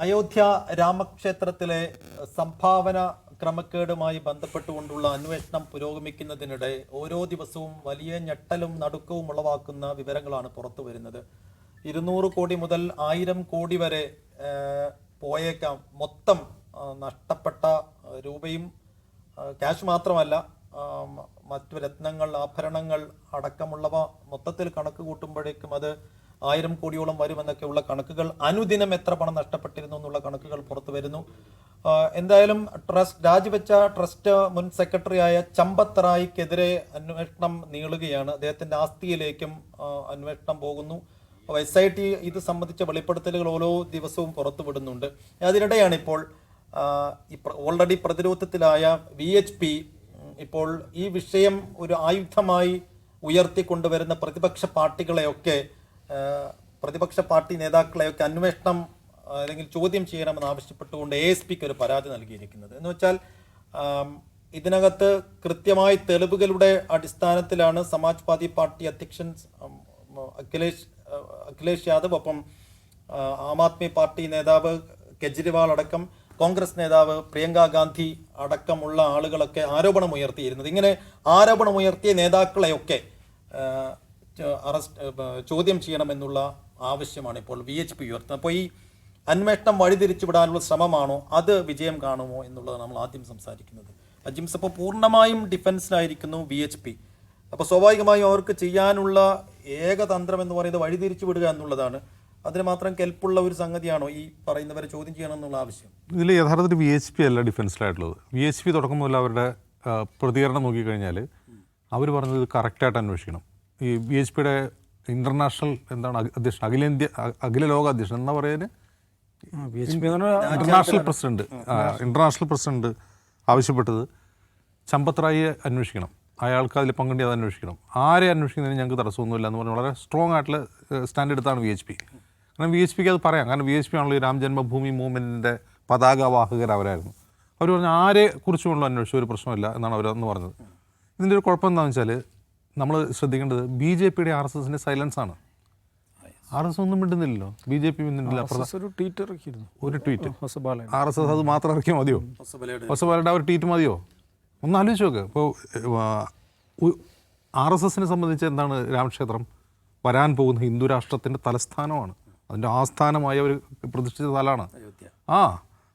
അയോധ്യ രാമക്ഷേത്രത്തിലെ സംഭാവന ക്രമക്കേടുമായി ബന്ധപ്പെട്ടുകൊണ്ടുള്ള അന്വേഷണം പുരോഗമിക്കുന്നതിനിടെ ഓരോ ദിവസവും വലിയ ഞെട്ടലും നടുക്കവും ഉളവാക്കുന്ന വിവരങ്ങളാണ് പുറത്തു വരുന്നത്. 200 കോടി മുതൽ 1000 കോടി വരെ പോയേക്കാം. മൊത്തം നഷ്ടപ്പെട്ട രൂപയും ക്യാഷ് മാത്രമല്ല, മറ്റു രത്നങ്ങൾ, ആഭരണങ്ങൾ അടക്കമുള്ളവ മൊത്തത്തിൽ കണക്ക് കൂട്ടുമ്പോഴേക്കും അത് 1000 കോടിയോളം വരുമെന്നൊക്കെയുള്ള കണക്കുകൾ, അനുദിനം എത്ര പണം നഷ്ടപ്പെട്ടിരുന്നു എന്നുള്ള കണക്കുകൾ പുറത്തു വരുന്നു. എന്തായാലും രാജിവെച്ച ട്രസ്റ്റ് മുൻ സെക്രട്ടറിയായ ചമ്പത്ത് റായിക്കെതിരെ അന്വേഷണം നീളുകയാണ്. അദ്ദേഹത്തിന്റെ ആസ്തിയിലേക്കും അന്വേഷണം പോകുന്നു. SIT ഇത് സംബന്ധിച്ച വെളിപ്പെടുത്തലുകൾ ഓരോ ദിവസവും പുറത്തുവിടുന്നുണ്ട്. അതിനിടെയാണ് ഇപ്പോൾ ഓൾറെഡി പ്രതിരോധത്തിലായ VHP ഇപ്പോൾ ഈ വിഷയം ഒരു ആയുധമായി ഉയർത്തിക്കൊണ്ടുവരുന്ന പ്രതിപക്ഷ പാർട്ടി നേതാക്കളെയൊക്കെ അന്വേഷണം അല്ലെങ്കിൽ ചോദ്യം ചെയ്യണമെന്ന് ആവശ്യപ്പെട്ടുകൊണ്ട് ASPക്ക് ഒരു പരാതി നൽകിയിരിക്കുന്നത്. എന്ന് വെച്ചാൽ ഇതിനകത്ത് കൃത്യമായി തെളിവുകളുടെ അടിസ്ഥാനത്തിലാണ് സമാജ്വാദി പാർട്ടി അധ്യക്ഷൻ അഖിലേഷ് യാദവ്, ഒപ്പം ആം ആദ്മി പാർട്ടി നേതാവ് കെജ്രിവാൾ അടക്കം കോൺഗ്രസ് നേതാവ് പ്രിയങ്ക ഗാന്ധി അടക്കമുള്ള ആളുകളൊക്കെ ആരോപണമുയർത്തിയിരുന്നത്. ഇങ്ങനെ ആരോപണമുയർത്തിയ നേതാക്കളെയൊക്കെ ചോദ്യം ചെയ്യണമെന്നുള്ള ആവശ്യമാണ് ഇപ്പോൾ VHP ഉയർത്തുന്നത്. അപ്പോൾ ഈ അന്വേഷണം വഴിതിരിച്ചുവിടാനുള്ള ശ്രമമാണോ, അത് വിജയം കാണുമോ എന്നുള്ളത് നമ്മൾ ആദ്യം സംസാരിക്കുന്നത്. അജിംസ്, അപ്പോൾ പൂർണ്ണമായും ഡിഫൻസിലായിരിക്കുന്നു VHP. അപ്പോൾ സ്വാഭാവികമായും അവർക്ക് ചെയ്യാനുള്ള ഏകതന്ത്രം എന്ന് പറയുന്നത് വഴിതിരിച്ചു വിടുക എന്നുള്ളതാണ്. അതിന് മാത്രം കെൽപ്പുള്ള ഒരു സംഗതിയാണോ ഈ പറയുന്നവരെ ചോദ്യം ചെയ്യണം എന്നുള്ള ആവശ്യം? ഇതിൽ യഥാർത്ഥത്തിൽ VHP അല്ല ഡിഫൻസിലായിട്ടുള്ളത്. VHP തുടക്കം മുതൽ അവരുടെ പ്രതികരണം നോക്കിക്കഴിഞ്ഞാൽ അവർ പറഞ്ഞത് ഇത് കറക്റ്റായിട്ട് അന്വേഷിക്കണം. ഈ VHPയുടെ ഇൻ്റർനാഷണൽ അധ്യക്ഷൻ, അഖില ലോക അധ്യക്ഷൻ എന്നാ പറയുന്നത്, ഇന്റർനാഷണൽ പ്രസിഡന്റ് ആവശ്യപ്പെട്ടത് ചമ്പത്ത് റായിയെ അന്വേഷിക്കണം, അയാൾക്ക് അതിൽ പങ്കെടുത്ത് അത് അന്വേഷിക്കണം, ആരെ അന്വേഷിക്കുന്നതിന് ഞങ്ങൾക്ക് തടസ്സമൊന്നുമില്ല എന്ന് പറഞ്ഞ് വളരെ സ്ട്രോങ് ആയിട്ടുള്ള സ്റ്റാൻഡ് എടുത്താണ് VHP. കാരണം VHPക്ക് അത് പറയാം. കാരണം VHP ആണല്ലോ ഈ രാം ജന്മഭൂമി മൂവ്മെൻറ്റിൻ്റെ പതാകവാഹകർ അവരായിരുന്നു. അവർ പറഞ്ഞു ആരെ കുറിച്ചുമുള്ള അന്വേഷിച്ച ഒരു പ്രശ്നമില്ല എന്നാണ് അവരന്ന് പറഞ്ഞത്. ഇതിൻ്റെ ഒരു കുഴപ്പം എന്താണെന്ന് വെച്ചാൽ നമ്മൾ ശ്രദ്ധിക്കേണ്ടത് BJPയുടെ RSSൻ്റെ സൈലൻസ് ആണ്. RSS ഒന്നും മിണ്ടുന്നില്ലല്ലോ, BJP മിണ്ടുന്നില്ല. ഒരു ട്വീറ്റ് RSS അത് മാത്രം ഇറക്കിയാൽ മതിയോ? ഹൊസബാലയുടെ ഒരു ട്വീറ്റ് മതിയോ? ഒന്ന് ആലോചിച്ച് നോക്ക്. ഇപ്പോൾ RSSനെ സംബന്ധിച്ച് എന്താണ് രാമക്ഷേത്രം? വരാൻ പോകുന്ന ഹിന്ദു രാഷ്ട്രത്തിൻ്റെ തലസ്ഥാനമാണ്, അതിൻ്റെ ആസ്ഥാനമായ ഒരു പ്രതിഷ്ഠിത സ്ഥലമാണ്.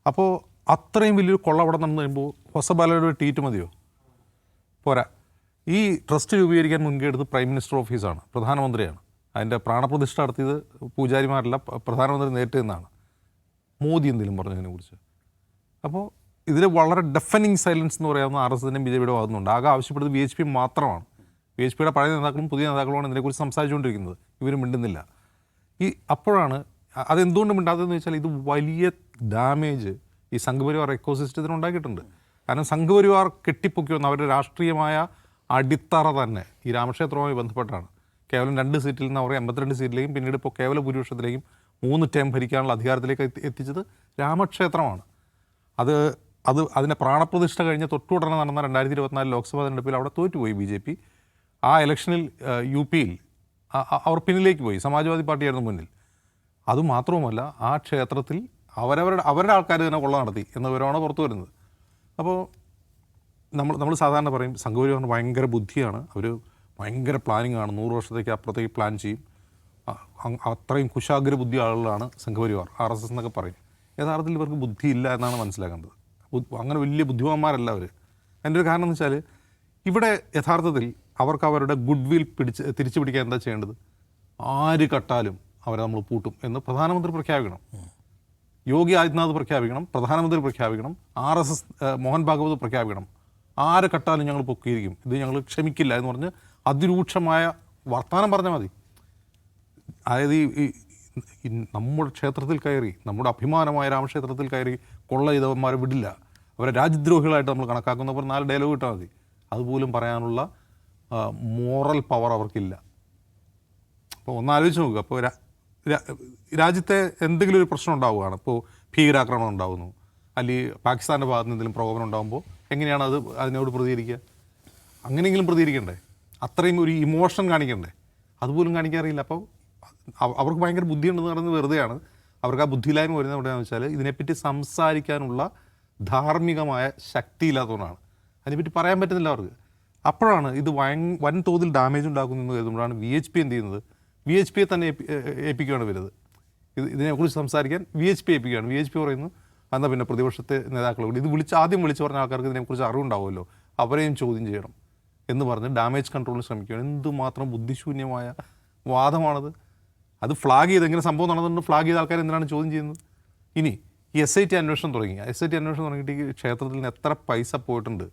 അപ്പോൾ അത്രയും വലിയൊരു കൊള്ള അവിടെ നടന്നു കഴിയുമ്പോൾ ഹൊസബാലയുടെ ഒരു ട്വീറ്റ് മതിയോ? പോരാ. ഈ ട്രസ്റ്റ് രൂപീകരിക്കാൻ മുൻകൈ എടുത്ത് പ്രൈം മിനിസ്റ്റർ ഓഫീസാണ്, പ്രധാനമന്ത്രിയാണ്. അതിൻ്റെ പ്രാണപ്രതിഷ്ഠ നടത്തിയത് പൂജാരിമാരല്ല, പ്രധാനമന്ത്രി നേരിട്ട് നിന്നാണ്. മോദി എന്തെങ്കിലും പറഞ്ഞു ഇതിനെക്കുറിച്ച്? അപ്പോൾ ഇതിൽ വളരെ ഡെഫനിങ് സൈലൻസ് എന്ന് പറയാവുന്ന RSSൻ്റെയും BJPയുടെ ഭാഗത്തുനിന്നുണ്ട്. ആകെ ആവശ്യപ്പെടുന്നത് VHP മാത്രമാണ്. VHPയുടെ പഴയ നേതാക്കളും പുതിയ നേതാക്കളുമാണ് ഇതിനെക്കുറിച്ച് സംസാരിച്ചുകൊണ്ടിരിക്കുന്നത്. ഇവരും മിണ്ടുന്നില്ല. അപ്പോഴാണ് അതെന്തുകൊണ്ട് മിണ്ടാത്തതെന്ന് വെച്ചാൽ ഇത് വലിയ ഡാമേജ് ഈ സംഘപരിവാർ എക്കോസിസ്റ്റത്തിന് ഉണ്ടാക്കിയിട്ടുണ്ട്. കാരണം സംഘപരിവാർ കെട്ടിപ്പൊക്കി വന്ന അവരുടെ രാഷ്ട്രീയമായ അടിത്തറ തന്നെ ഈ രാമക്ഷേത്രവുമായി ബന്ധപ്പെട്ടാണ്. കേവലം 2 സീറ്റിൽ നിന്ന് അവർ 82 സീറ്റിലേക്കും പിന്നീട് ഇപ്പോൾ കേവല ഭൂരിപക്ഷത്തിലേക്കും 3 ടേം ഭരിക്കാനുള്ള അധികാരത്തിലേക്ക് എത്തിച്ചത് രാമക്ഷേത്രമാണ്. അതിൻ്റെ പ്രാണപ്രതിഷ്ഠ കഴിഞ്ഞ് തൊട്ടുടനെ നടന്ന 2024 ലോക്സഭാ തെരഞ്ഞെടുപ്പിൽ അവിടെ തോറ്റുപോയി BJP. ആ ഇലക്ഷനിൽ UPയിൽ അവർ പിന്നിലേക്ക് പോയി, സമാജ്വാദി പാർട്ടിയായിരുന്നു മുന്നിൽ. അതുമാത്രവുമല്ല, ആ ക്ഷേത്രത്തിൽ അവരുടെ ആൾക്കാർ തന്നെ കൊള്ള നടത്തി എന്ന വിവരമാണ് പുറത്തു വരുന്നത്. അപ്പോൾ നമ്മൾ സാധാരണ പറയും സംഘപരിവാറിന് ഭയങ്കര ബുദ്ധിയാണ്, അവർ ഭയങ്കര പ്ലാനിങ് ആണ്, 100 വർഷത്തേക്ക് അപ്പുറത്തേക്ക് പ്ലാൻ ചെയ്യും, അത്രയും കുശാഗ്ര ബുദ്ധി ആളുകളാണ് സംഘപരിവാർ, RSS എന്നൊക്കെ പറയും. യഥാർത്ഥത്തിൽ ഇവർക്ക് ബുദ്ധിയില്ല എന്നാണ് മനസ്സിലാക്കേണ്ടത്. അങ്ങനെ വലിയ ബുദ്ധിമാന്മാരല്ല അവർ. അതിൻ്റെ ഒരു കാരണം എന്ന് വെച്ചാൽ ഇവിടെ യഥാർത്ഥത്തിൽ അവർക്ക് അവരുടെ ഗുഡ് വിൽ തിരിച്ചു പിടിക്കാൻ എന്താ ചെയ്യേണ്ടത്? ആര് കട്ടാലും അവരെ നമ്മൾ പൂട്ടും എന്ന് പ്രധാനമന്ത്രി പ്രഖ്യാപിക്കണം, യോഗി ആദിത്യനാഥ് പ്രഖ്യാപിക്കണം, പ്രധാനമന്ത്രി പ്രഖ്യാപിക്കണം, RSS മോഹൻ ഭാഗവത് പ്രഖ്യാപിക്കണം. ആര് കട്ടാലും ഞങ്ങൾ പൊക്കിയിരിക്കും, ഇത് ഞങ്ങൾ ക്ഷമിക്കില്ല എന്ന് പറഞ്ഞ് അതിരൂക്ഷമായ വർത്തമാനം പറഞ്ഞാൽ മതി. അതായത് ഈ നമ്മുടെ ക്ഷേത്രത്തിൽ കയറി, നമ്മുടെ അഭിമാനമായ രാമക്ഷേത്രത്തിൽ കയറി കൊള്ള ചെയ്തവന്മാരെ വിടില്ല, അവരെ രാജ്യദ്രോഹികളായിട്ട് നമ്മൾ കണക്കാക്കുന്നവർ 4 ഡയലോഗ് ഇട്ടാൽ മതി. അതുപോലും പറയാനുള്ള മോറൽ പവർ അവർക്കില്ല. അപ്പോൾ ഒന്നാലോചിച്ച് നോക്കുക. അപ്പോൾ രാജ്യത്തെ എന്തെങ്കിലും ഒരു പ്രശ്നം ഉണ്ടാവുകയാണ്, ഇപ്പോൾ ഭീകരാക്രമണം ഉണ്ടാകുന്നു, അല്ലെങ്കിൽ പാകിസ്ഥാൻ്റെ ഭാഗത്ത് നിന്ന് എന്തെങ്കിലും പ്രകോപനം ഉണ്ടാകുമ്പോൾ എങ്ങനെയാണ് അതിനോട് പ്രതികരിക്കുക? അങ്ങനെയെങ്കിലും പ്രതികരിക്കണ്ടേ? അത്രയും ഒരു ഇമോഷൻ കാണിക്കണ്ടേ? അതുപോലും കാണിക്കാറില്ല. അപ്പോൾ അവർക്ക് ഭയങ്കര ബുദ്ധിയുണ്ടെന്ന് പറയുന്നത് വെറുതെയാണ്. അവർക്ക് ആ ബുദ്ധിയില്ലായ്മ വരുന്നത് എവിടെയാണെന്ന് വെച്ചാൽ ഇതിനെപ്പറ്റി സംസാരിക്കാനുള്ള ധാർമ്മികമായ ശക്തിയില്ലാത്തതുകൊണ്ടാണ്. അതിനെപ്പറ്റി പറയാൻ പറ്റുന്നില്ല അവർക്ക്. അപ്പോഴാണ് ഇത് വൻതോതിൽ ഡാമേജ് ഉണ്ടാക്കുന്നത് കരുതുമ്പോഴാണ് VHP എന്ത് ചെയ്യുന്നത്, VHPയെ തന്നെ ഏൽപ്പിക്കുകയാണ് വരുന്നത്. ഇതിനെക്കുറിച്ച് സംസാരിക്കാൻ VHP ഏൽപ്പിക്കുകയാണ്. VHP പറയുന്നു എന്നാൽ പിന്നെ പ്രതിപക്ഷത്തെ നേതാക്കളോട് ഇത് ആദ്യം വിളിച്ച് പറഞ്ഞ ആൾക്കാർക്ക് ഇതിനെക്കുറിച്ച് അറിവുണ്ടാവുമല്ലോ, അവരെയും ചോദ്യം ചെയ്യണം എന്ന് പറഞ്ഞ് ഡാമേജ് കൺട്രോളിന് ശ്രമിക്കുകയാണ്. എന്തുമാത്രം ബുദ്ധിശൂന്യമായ വാദമാണത്. അത് ഫ്ലാഗ് ചെയ്ത് എങ്ങനെ സംഭവം നടന്നിട്ടുണ്ട്, ഫ്ലാഗ് ചെയ്ത ആൾക്കാർ എന്തിനാണ് ചോദ്യം ചെയ്യുന്നത്? ഇനി ഈ SIT അന്വേഷണം തുടങ്ങി. SIT അന്വേഷണം തുടങ്ങിയിട്ട് ഈ ക്ഷേത്രത്തിൽ നിന്ന് എത്ര പൈസ പോയിട്ടുണ്ട്,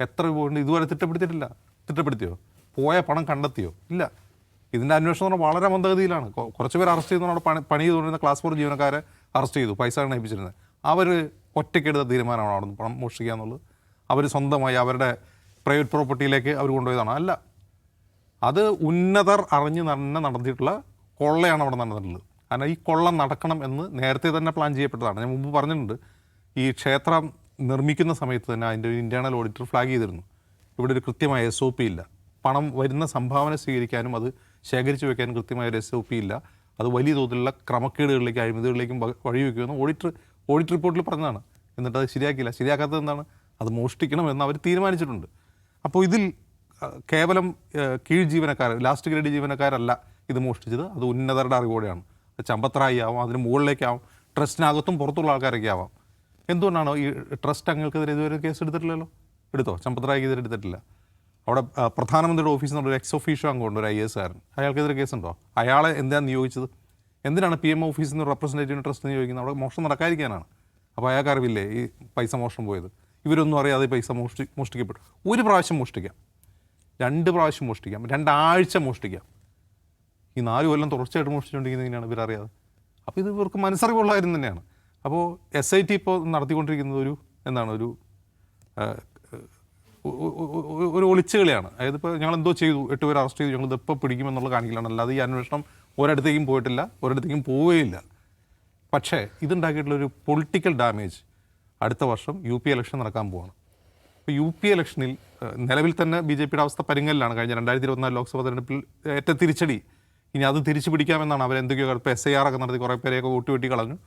എത്ര പോയിട്ടുണ്ട്, ഇതുവരെ തിട്ടപ്പെടുത്തിയിട്ടില്ല. തിട്ടപ്പെടുത്തിയോ? പോയ പണം കണ്ടെത്തിയോ? ഇല്ല. ഇതിൻ്റെ അന്വേഷണം എന്ന് പറഞ്ഞാൽ വളരെ മന്ദഗതിയിലാണ്. കുറച്ച് പേർ അറസ്റ്റ് ചെയ്തു, അവിടെ പണി ചെയ്തുകൊണ്ടിരുന്ന ക്ലാസ് 4 ജീവനക്കാരെ അറസ്റ്റ് ചെയ്തു, പൈസ ഏൽപ്പിച്ചിരുന്നത്. അവർ ഒറ്റയ്ക്കെടുത്ത തീരുമാനമാണ് അവിടെ നിന്ന് പണം മോഷ്ടിക്കുക എന്നുള്ളത്. അവർ സ്വന്തമായി അവരുടെ പ്രൈവറ്റ് പ്രോപ്പർട്ടിയിലേക്ക് അവർ കൊണ്ടുപോയതാണ്. അല്ല, അത് ഉന്നതർ അറിഞ്ഞ് തന്നെ നടത്തിയിട്ടുള്ള കൊള്ളയാണ് അവിടെ നടന്നിട്ടുള്ളത്. കാരണം ഈ കൊള്ള നടക്കണം എന്ന് നേരത്തെ തന്നെ പ്ലാൻ ചെയ്യപ്പെട്ടതാണ്. ഞാൻ മുമ്പ് പറഞ്ഞിട്ടുണ്ട്, ഈ ക്ഷേത്രം നിർമ്മിക്കുന്ന സമയത്ത് തന്നെ അതിൻ്റെ ഒരു ഇൻറ്റേർണൽ ഓഡിറ്റർ ഫ്ലാഗ് ചെയ്തിരുന്നു, ഇവിടെ ഒരു കൃത്യമായ SOP ഇല്ല. പണം വരുന്ന സംഭാവന സ്വീകരിക്കാനും അത് ശേഖരിച്ച് വെക്കാനും കൃത്യമായ ഒരു SOP ഇല്ല. അത് വലിയ തോതിലുള്ള ക്രമക്കേടുകളിലേക്കും അഴിമതികളിലേക്കും വഴിവെക്കുമെന്ന് ഓഡിറ്റ് റിപ്പോർട്ടിൽ പറഞ്ഞതാണ്. എന്നിട്ട് അത് ശരിയാക്കിയില്ല. ശരിയാക്കാത്തത് എന്താണ്? അത് മോഷ്ടിക്കണമെന്ന് അവർ തീരുമാനിച്ചിട്ടുണ്ട്. അപ്പോൾ ഇതിൽ കേവലം കീഴ് ജീവനക്കാർ, ലാസ്റ്റ് ഗ്രേഡ് ജീവനക്കാരല്ല ഇത് മോഷ്ടിച്ചത്, അത് ഉന്നതരുടെ അറിവോടെയാണ്. ചമ്പത്രായി ആവാം, അതിന് മുകളിലേക്കാവും, ട്രസ്റ്റിനകത്തും പുറത്തുള്ള ആൾക്കാരൊക്കെ ആവാം. എന്തുകൊണ്ടാണോ ഈ ട്രസ്റ്റ് അംഗങ്ങൾക്കെതിരെ ഇതുവരെ കേസ് എടുത്തിട്ടില്ലല്ലോ? എടുത്തോ? ചമ്പത്രായിക്കെതിരെ എടുത്തിട്ടില്ല. അവിടെ പ്രധാനമന്ത്രിയുടെ ഓഫീസിൽ നിന്നുള്ള ഒരു എക്സ് ഒഫീഷ്യോ അംഗമുണ്ട്, ഒരു IAS കാരൻ. അയാൾക്കെതിരെ കേസുണ്ടോ? അയാളെ എന്താണ് നിയോഗിച്ചത്? എന്തിനാണ് PM ഓഫീസിൽ നിന്ന് റെപ്രസെൻറ്റേറ്റീവിന് ട്രസ്റ്റ് നിയോഗിക്കുന്നത്? അവിടെ മോഷണം നടക്കാതിരിക്കാനാണ്. അപ്പോൾ അയാൾക്ക് അറിവില്ലേ ഈ പൈസ മോഷണം പോയത്? ഇവരൊന്നും അറിയാതെ പൈസ മോഷ്ടിക്കപ്പെട്ടു. ഒരു പ്രാവശ്യം മോഷ്ടിക്കാം, 2 പ്രാവശ്യം മോഷ്ടിക്കാം, 2 ആഴ്ച മോഷ്ടിക്കാം. ഈ 4 കൊല്ലം തുടർച്ചയായിട്ട് മോഷ്ടിച്ചുകൊണ്ടിരിക്കുന്നത് എങ്ങനെയാണ് ഇവരറിയാതെ? അപ്പോൾ ഇത് ഇവർക്ക് മനസ്സറിവുള്ള കാര്യം തന്നെയാണ്. അപ്പോൾ SIT ഇപ്പോൾ നടത്തിക്കൊണ്ടിരിക്കുന്നത് ഒരു ഒളിച്ചുകളിയാണ്. അതായത് ഇപ്പോൾ ഞങ്ങൾ എന്തോ ചെയ്തു, 8 പേര് അറസ്റ്റ് ചെയ്തു, ഞങ്ങൾ ഇതിപ്പോൾ പിടിക്കുമെന്നുള്ള കാണിക്കലാണ്. അല്ലാതെ ഈ അന്വേഷണം ഒരിടത്തേക്കും പോയിട്ടില്ല, ഒരിടത്തേക്കും പോവുകയില്ല. പക്ഷേ ഇതുണ്ടാക്കിയിട്ടുള്ളൊരു പൊളിറ്റിക്കൽ ഡാമേജ് അടുത്ത വർഷം UP ഇലക്ഷൻ നടക്കാൻ പോവാണ്. ഇപ്പോൾ UP ഇലക്ഷനിൽ നിലവിൽ തന്നെ BJPയുടെ അവസ്ഥ പരിങ്ങലിലാണ്. കഴിഞ്ഞ 2024 ലോക്സഭാ തെരഞ്ഞെടുപ്പിൽ ഏറ്റ തിരിച്ചടി. ഇനി അത് തിരിച്ചു പിടിക്കാമെന്നാണ് അവരെന്തൊക്കെയോ ഇപ്പോൾ SIR ഒക്കെ നടത്തി കുറേ പേരെയൊക്കെ വോട്ട് വെട്ടി കളഞ്ഞു.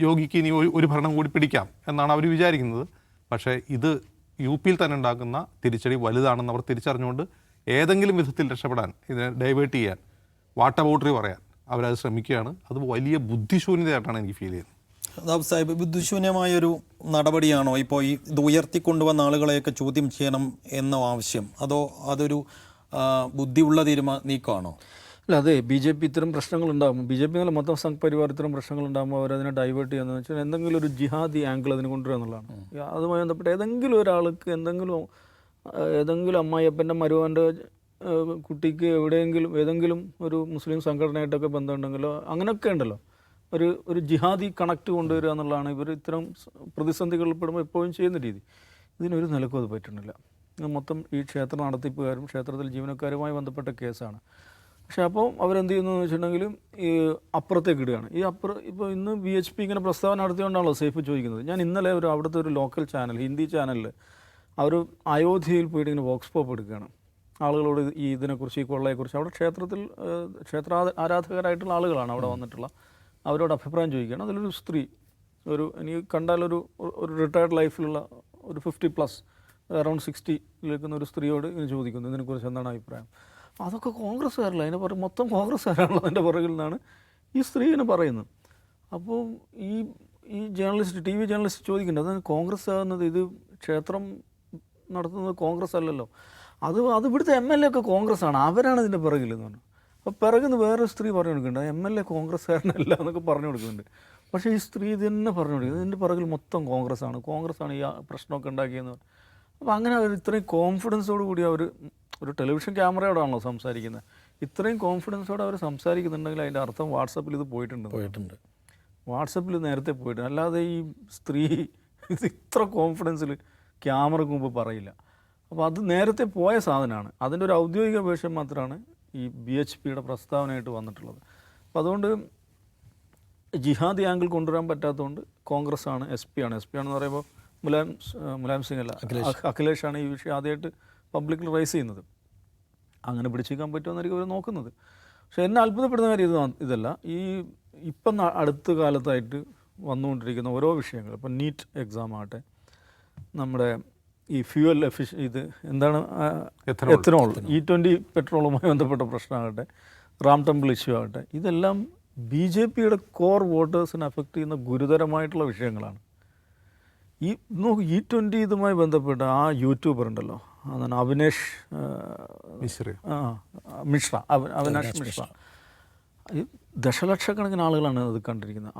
യോഗിക്ക് ഇനി ഒരു ഭരണം കൂടി പിടിക്കാം എന്നാണ് അവർ വിചാരിക്കുന്നത്. പക്ഷേ ഇത് UPയിൽ തന്നെ ഉണ്ടാക്കുന്ന തിരിച്ചടി വലുതാണെന്ന് അവർ തിരിച്ചറിഞ്ഞുകൊണ്ട് ഏതെങ്കിലും വിധത്തിൽ രക്ഷപ്പെടാൻ, ഇതിനെ ഡൈവേർട്ട് ചെയ്യാൻ, വാട്ടബൌട്ടറി പറയാൻ അവരത് ശ്രമിക്കുകയാണ്. അത് വലിയ ബുദ്ധിശൂന്യതയായിട്ടാണ് എനിക്ക് ഫീൽ ചെയ്യുന്നത്. അതാബ് സാഹിബ്, ബുദ്ധിശൂന്യമായൊരു നടപടിയാണോ ഇപ്പോൾ ഇത് ഉയർത്തിക്കൊണ്ടുവന്ന ആളുകളെയൊക്കെ ചോദ്യം ചെയ്യണം എന്ന ആവശ്യം, അതോ അതൊരു ബുദ്ധിയുള്ള നീക്കമാണോ? അല്ല, അതെ, BJP ഇത്തരം പ്രശ്നങ്ങളുണ്ടാകും, BJP എന്നല്ല മൊത്തം സംഘ് പരിവാർ ഇത്തരം പ്രശ്നങ്ങളുണ്ടാകുമ്പോൾ അവരതിനെ ഡൈവേർട്ട് ചെയ്യുന്നത് വെച്ചാൽ എന്തെങ്കിലും ഒരു ജിഹാദി ആംഗിൾ അതിന് കൊണ്ടുവരിക എന്നുള്ളതാണ്. അതുമായി ബന്ധപ്പെട്ട് ഏതെങ്കിലും ഒരാൾക്ക് ഏതെങ്കിലും അമ്മായിയപ്പൻ്റെ മരുവൻ്റെ കുട്ടിക്ക് ഏതെങ്കിലും ഒരു മുസ്ലിം സംഘടനയായിട്ടൊക്കെ ബന്ധമുണ്ടെങ്കിലോ അങ്ങനെയൊക്കെ ഉണ്ടല്ലോ, ഒരു ജിഹാദി കണക്ട് കൊണ്ടുവരിക എന്നുള്ളതാണ് ഇവർ ഇത്തരം പ്രതിസന്ധികളിൽ പെടുമ്പോൾ എപ്പോഴും ചെയ്യുന്ന രീതി. ഇതിനൊരു നിലക്കും അത് പറ്റുന്നില്ല. ഇത് മൊത്തം ഈ ക്ഷേത്ര നടത്തിപ്പുകാരും ക്ഷേത്രത്തിൽ ജീവനക്കാരുമായി ബന്ധപ്പെട്ട കേസാണ്. പക്ഷേ അപ്പോൾ അവരെന്ത് ചെയ്യുന്നു എന്ന് വെച്ചിട്ടുണ്ടെങ്കിൽ ഈ അപ്പുറത്തേക്ക് ഇടുകയാണ്. ഇപ്പോൾ ഇന്ന് VHP ഇങ്ങനെ പ്രസ്താവന നടത്തിയോണ്ടാണല്ലോ സേഫ് ചോദിക്കുന്നത്. ഞാൻ ഇന്നലെ അവിടുത്തെ ഒരു ലോക്കൽ ചാനൽ, ഹിന്ദി ചാനലിൽ അവർ അയോധ്യയിൽ പോയിട്ട് ഇങ്ങനെ വോക്സ് പോപ്പ് എടുക്കുകയാണ് ആളുകളോട് ഇതിനെക്കുറിച്ച്, ഈ കൊള്ളയെക്കുറിച്ച്. അവിടെ ക്ഷേത്ര ആരാധകരായിട്ടുള്ള ആളുകളാണ് അവിടെ വന്നിട്ടുള്ള, അവരോട് അഭിപ്രായം ചോദിക്കുകയാണ്. അതിലൊരു സ്ത്രീ, എനിക്ക് കണ്ടാൽ ഒരു റിട്ടയർഡ് ലൈഫിലുള്ള ഒരു 50+ അറൗണ്ട് 60 നിൽക്കുന്ന ഒരു സ്ത്രീയോട് ഇങ്ങനെ ചോദിക്കുന്നു, ഇതിനെക്കുറിച്ച് എന്താണ് അഭിപ്രായം? അതൊക്കെ കോൺഗ്രസ്സുകാരല്ല, അതിനെ മൊത്തം കോൺഗ്രസ്സുകാരാണല്ലോ അതിൻ്റെ പുറകിൽ നിന്നാണ് ഈ സ്ത്രീ ഇങ്ങനെ പറയുന്നത്. അപ്പോൾ ഈ ജേർണലിസ്റ്റ്, TV ജേർണലിസ്റ്റ് ചോദിക്കേണ്ടത്, അത് കോൺഗ്രസ് ആകുന്നത്, ഇത് ക്ഷേത്രം നടത്തുന്നത് കോൺഗ്രസ് അല്ലല്ലോ, അത് ഇവിടുത്തെ MLA ഒക്കെ കോൺഗ്രസ് ആണ്, അവരാണ് ഇതിൻ്റെ പിറകിൽ എന്ന് പറഞ്ഞു. അപ്പോൾ പിറകിൽ നിന്ന് വേറൊരു സ്ത്രീ പറഞ്ഞു കൊടുക്കുന്നുണ്ട്, MLA കോൺഗ്രസ്സുകാരനല്ല എന്നൊക്കെ പറഞ്ഞു കൊടുക്കുന്നുണ്ട്. പക്ഷേ ഈ സ്ത്രീ ഇത് തന്നെ പറഞ്ഞു കൊടുക്കുന്നത്, ഇതിൻ്റെ പിറകിൽ മൊത്തം കോൺഗ്രസ്സാണ് ഈ പ്രശ്നമൊക്കെ ഉണ്ടാക്കിയെന്ന് പറഞ്ഞു. അപ്പോൾ അങ്ങനെ അവർ ഇത്രയും കോൺഫിഡൻസോട് കൂടി ഒരു ടെലിവിഷൻ ക്യാമറയോടാണല്ലോ സംസാരിക്കുന്നത്, ഇത്രയും കോൺഫിഡൻസോടെ അവർ സംസാരിക്കുന്നുണ്ടെങ്കിൽ അതിൻ്റെ അർത്ഥം വാട്സപ്പിൽ ഇത് പോയിട്ടുണ്ട്. വാട്സപ്പിൽ നേരത്തെ പോയിട്ടുണ്ട്. അല്ലാതെ ഈ സ്ത്രീ ഇത് ഇത്ര കോൺഫിഡൻസിൽ ക്യാമറയ്ക്ക് മുമ്പ് പറയില്ല. അപ്പോൾ അത് നേരത്തെ പോയ സാധനമാണ്. അതിൻ്റെ ഒരു ഔദ്യോഗിക വേഷം മാത്രമാണ് ഈ BHPയുടെ പ്രസ്താവനയായിട്ട് വന്നിട്ടുള്ളത്. അപ്പോൾ അതുകൊണ്ട് ജിഹാദി ആംഗിൾ കൊണ്ടുവരാൻ പറ്റാത്തതുകൊണ്ട് കോൺഗ്രസ്സാണ്, SP ആണെന്ന് പറയുമ്പോൾ മുലായം സിംഗ് അല്ല, അഖിലേഷാണ് ഈ വിഷയം ആദ്യമായിട്ട് പബ്ലിക്കിൽ റൈസ് ചെയ്യുന്നത്. അങ്ങനെ പിടിച്ചിരിക്കാൻ പറ്റുമെന്നായിരിക്കും അവർ നോക്കുന്നത്. പക്ഷേ എന്നെ അത്ഭുതപ്പെടുന്ന കാര്യം ഇതല്ല. ഇപ്പം അടുത്ത കാലത്തായിട്ട് വന്നുകൊണ്ടിരിക്കുന്ന ഓരോ വിഷയങ്ങൾ, ഇപ്പം നീറ്റ് എക്സാം ആകട്ടെ, നമ്മുടെ ഈ ഫ്യൂവൽ ഇത് എന്താണ് എത്തനോൾ, E20 പെട്രോളുമായി ബന്ധപ്പെട്ട പ്രശ്നമാകട്ടെ, റാം ടെമ്പിൾ ഇഷ്യൂ ആകട്ടെ, ഇതെല്ലാം BJPയുടെ കോർ വോട്ടേഴ്സിനെ അഫക്റ്റ് ചെയ്യുന്ന ഗുരുതരമായിട്ടുള്ള വിഷയങ്ങളാണ്. ഈ നോക്കൂ, E20 ഇതുമായി ബന്ധപ്പെട്ട ആ യൂട്യൂബർ ഉണ്ടല്ലോ, അതാണ് അവിനാഷ് മിശ്ര, ഈ ദശലക്ഷക്കണക്കിന് ആളുകളാണ് അത് കണ്ടിരിക്കുന്നത്.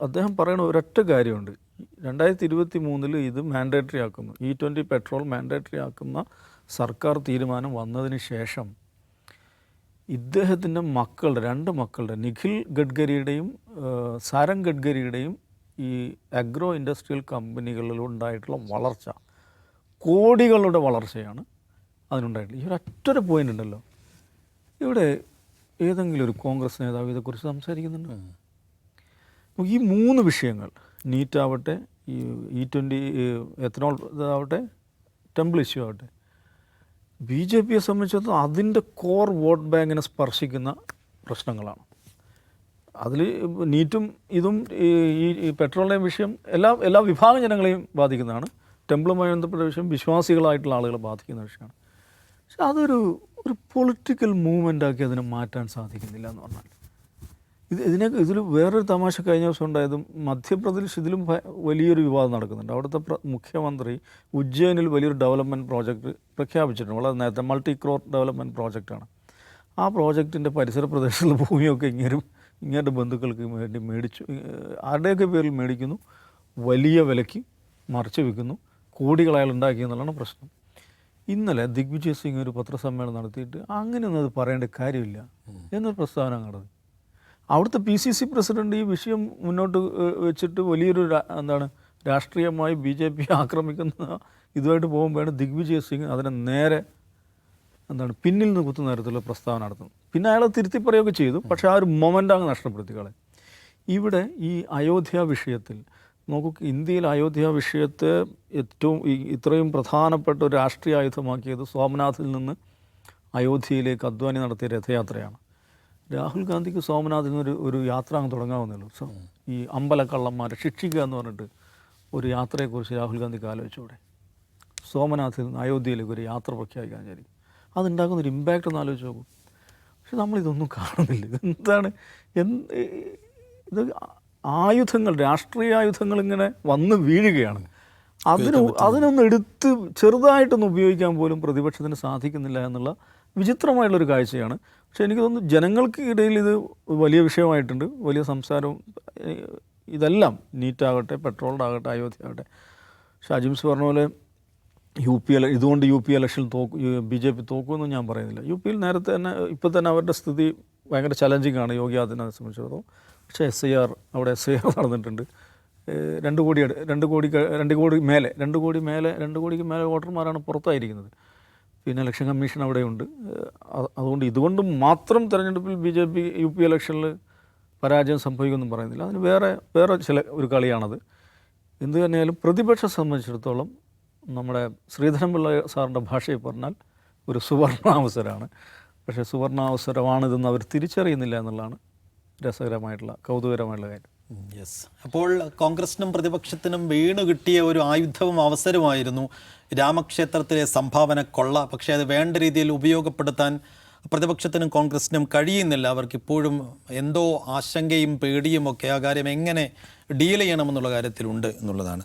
അദ്ദേഹം പറയുന്ന ഒരൊറ്റ കാര്യമുണ്ട്, 2023 ഇത് മാൻഡേറ്ററി ആക്കുന്നു, E20 പെട്രോൾ മാൻഡേറ്ററി ആക്കുന്ന സർക്കാർ തീരുമാനം വന്നതിന് ശേഷം ഇദ്ദേഹത്തിൻ്റെ മക്കളുടെ 2 മക്കളുടെ നിഖിൽ ഗഡ്കരിയുടെയും സാരംഗ് ഗഡ്കരിയുടെയും ഈ അഗ്രോ ഇൻഡസ്ട്രിയൽ കമ്പനികളിലുണ്ടായിട്ടുള്ള വളർച്ച, കോടികളുടെ വളർച്ചയാണ് അതിനുണ്ടായിട്ടുള്ളത്. ഈ ഒരൊറ്റൊരു പോയിൻ്റ് ഉണ്ടല്ലോ, ഇവിടെ ഏതെങ്കിലും ഒരു കോൺഗ്രസ് നേതാവ് ഇതേക്കുറിച്ച് സംസാരിക്കുന്നുണ്ട്? ഈ 3 വിഷയങ്ങൾ, നീറ്റ് ആവട്ടെ, ഈ E20 എത്തനോൾ ഇതാവട്ടെ, ടെമ്പിൾ ഇഷ്യൂ ആവട്ടെ, BJPയെ സംബന്ധിച്ചിടത്തോളം അതിൻ്റെ കോർ വോട്ട് ബാങ്കിനെ സ്പർശിക്കുന്ന പ്രശ്നങ്ങളാണ്. അതിൽ നീറ്റും ഇതും ഈ പെട്രോളിൻ്റെയും വിഷയം എല്ലാ വിഭാഗം ജനങ്ങളെയും ബാധിക്കുന്നതാണ്. ടെമ്പിളുമായി ബന്ധപ്പെട്ട വിഷയം വിശ്വാസികളായിട്ടുള്ള ആളുകളെ ബാധിക്കുന്ന വിഷയമാണ്. പക്ഷെ അതൊരു പൊളിറ്റിക്കൽ മൂവ്മെൻ്റാക്കി അതിനെ മാറ്റാൻ സാധിക്കുന്നില്ല എന്ന് പറഞ്ഞാൽ, ഇതിൽ വേറൊരു തമാശ കഴിഞ്ഞ ദിവസം ഉണ്ടായതും, മധ്യപ്രദേശ് ഇതിലും വലിയൊരു വിവാദം നടക്കുന്നുണ്ട്. അവിടുത്തെ മുഖ്യമന്ത്രി ഉജ്ജയിനിൽ വലിയൊരു ഡെവലപ്മെൻറ്റ് പ്രോജക്റ്റ് പ്രഖ്യാപിച്ചിട്ടുണ്ട്, വളരെ നേരത്തെ മൾട്ടി ക്രോർ ഡെവലപ്മെൻറ്റ് പ്രോജക്റ്റാണ്. ആ പ്രോജക്റ്റിൻ്റെ പരിസര പ്രദേശത്തുള്ള ഭൂമിയൊക്കെ ഇങ്ങേരുടെ ബന്ധുക്കൾക്ക് വേണ്ടി ആരുടെയൊക്കെ പേരിൽ മേടിക്കുന്നു, വലിയ വിലയ്ക്ക് മറിച്ച് വിൽക്കുന്നു, കോടികൾ അയാൾ ഉണ്ടാക്കിയെന്നുള്ളതാണ് പ്രശ്നം. ഇന്നലെ ദിഗ്വിജയ് സിംഗ് ഒരു പത്രസമ്മേളനം നടത്തിയിട്ട് അങ്ങനെയൊന്നും അത് പറയേണ്ട കാര്യമില്ല എന്നൊരു പ്രസ്താവന നടത്തി. അവിടുത്തെ PCC പ്രസിഡന്റ് ഈ വിഷയം മുന്നോട്ട് വെച്ചിട്ട് വലിയൊരു രാഷ്ട്രീയമായി BJP ആക്രമിക്കുന്ന ഇതുമായിട്ട് പോകുമ്പോഴാണ് ദിഗ്വിജയ് സിംഗ് അതിനെ നേരെ പിന്നിൽ നിന്ന് കുത്തുന്ന തരത്തിലുള്ള പ്രസ്താവന നടത്തുന്നത്. പിന്നെ അയാളെ തിരുത്തി പറയുകയൊക്കെ ചെയ്തു, പക്ഷേ ആ ഒരു മൊമെൻ്റ് അങ്ങ് നഷ്ടപ്പെടുത്തിക്കളെ. ഇവിടെ ഈ അയോധ്യ വിഷയത്തിൽ നോക്കൂ, ഇന്ത്യയിൽ അയോധ്യ വിഷയത്തെ ഇത്രയും പ്രധാനപ്പെട്ട ഒരു രാഷ്ട്രീയ ആയുധമാക്കിയത് സോമനാഥിൽ നിന്ന് അയോധ്യയിലേക്ക് അദ്വാനി നടത്തിയ രഥയാത്രയാണ്. രാഹുൽ ഗാന്ധിക്ക് സോമനാഥിൽ നിന്ന് ഒരു യാത്ര അങ്ങ് തുടങ്ങാവുന്നല്ലോ. ഈ അമ്പലക്കള്ളന്മാരെ ശിക്ഷിക്കുക എന്ന് പറഞ്ഞിട്ട് ഒരു യാത്രയെക്കുറിച്ച് രാഹുൽ ഗാന്ധിക്ക് ആലോചിച്ചൂടെ? സോമനാഥിൽ നിന്ന് അയോധ്യയിലേക്ക് ഒരു യാത്ര പ്രഖ്യാപിക്കാൻ വിചാരിക്കും, അതുണ്ടാക്കുന്നൊരു ഇമ്പാക്റ്റ് ഒന്ന് ആലോചിച്ച് നോക്കും. പക്ഷെ നമ്മളിതൊന്നും കാണുന്നില്ല. ഇതെന്താണ്? ഇത് ആയുധങ്ങൾ, രാഷ്ട്രീയ ആയുധങ്ങൾ ഇങ്ങനെ വന്ന് വീഴുകയാണ്. അതിനൊന്ന് എടുത്ത് ചെറുതായിട്ടൊന്ന് ഉപയോഗിക്കാൻ പോലും പ്രതിപക്ഷത്തിന് സാധിക്കുന്നില്ല എന്നുള്ള വിചിത്രമായിട്ടുള്ളൊരു കാഴ്ചയാണ്. പക്ഷേ എനിക്ക് തോന്നുന്നു ജനങ്ങൾക്ക് ഇടയിൽ ഇത് വലിയ വിഷയമായിട്ടുണ്ട്, വലിയ സംസാരവും. ഇതെല്ലാം നീറ്റാകട്ടെ, പെട്രോളിൻ്റെ ആകട്ടെ, അയോധ്യ ആകട്ടെ. പക്ഷേ അജിംസ് പറഞ്ഞ പോലെ ഇതുകൊണ്ട് യു പി ഇലക്ഷനിൽ BJP തോക്കുമെന്നും ഞാൻ പറയുന്നില്ല. UP-യിൽ നേരത്തെ തന്നെ ഇപ്പോൾ തന്നെ അവരുടെ സ്ഥിതി ഭയങ്കര ചലഞ്ചിങ് ആണ് യോഗി ആദിത്യനാഥിനെ സംബന്ധിച്ചിടത്തോളം. പക്ഷേ അവിടെ SIR നടന്നിട്ടുണ്ട്. 2 കോടിക്ക് മേലെ വോട്ടർമാരാണ് പുറത്തായിരിക്കുന്നത്. പിന്നെ ഇലക്ഷൻ കമ്മീഷൻ അവിടെയുണ്ട്. അതുകൊണ്ട് ഇതുകൊണ്ട് മാത്രം തെരഞ്ഞെടുപ്പിൽ BJP UP ഇലക്ഷനിൽ പരാജയം സംഭവിക്കുമെന്നും പറയുന്നില്ല. അതിന് വേറെ ഒരു കളിയാണത്. എന്തു തന്നെയായാലും പ്രതിപക്ഷം സംബന്ധിച്ചിടത്തോളം നമ്മുടെ ശ്രീധരൻപിള്ള സാറിൻ്റെ ഭാഷയിൽ പറഞ്ഞാൽ ഒരു സുവർണാവസരമാണ്. പക്ഷേ സുവർണാവസരമാണിതെന്ന് അവർ തിരിച്ചറിയുന്നില്ല എന്നുള്ളതാണ് കൗതുകരമായിട്ടുള്ള കാര്യം. യെസ്. അപ്പോൾ കോൺഗ്രസിനും പ്രതിപക്ഷത്തിനും വീണു കിട്ടിയ ഒരു ആയുധവും അവസരമായിരുന്നു രാമക്ഷേത്രത്തിലെ സംഭാവന കൊള്ള. പക്ഷേ അത് വേണ്ട രീതിയിൽ ഉപയോഗപ്പെടുത്താൻ പ്രതിപക്ഷത്തിനും കോൺഗ്രസിനും കഴിയുന്നില്ല. അവർക്കിപ്പോഴും എന്തോ ആശങ്കയും പേടിയും ഒക്കെ ആ കാര്യം എങ്ങനെ ഡീൽ ചെയ്യണമെന്നുള്ള കാര്യത്തിലുണ്ട് എന്നുള്ളതാണ്.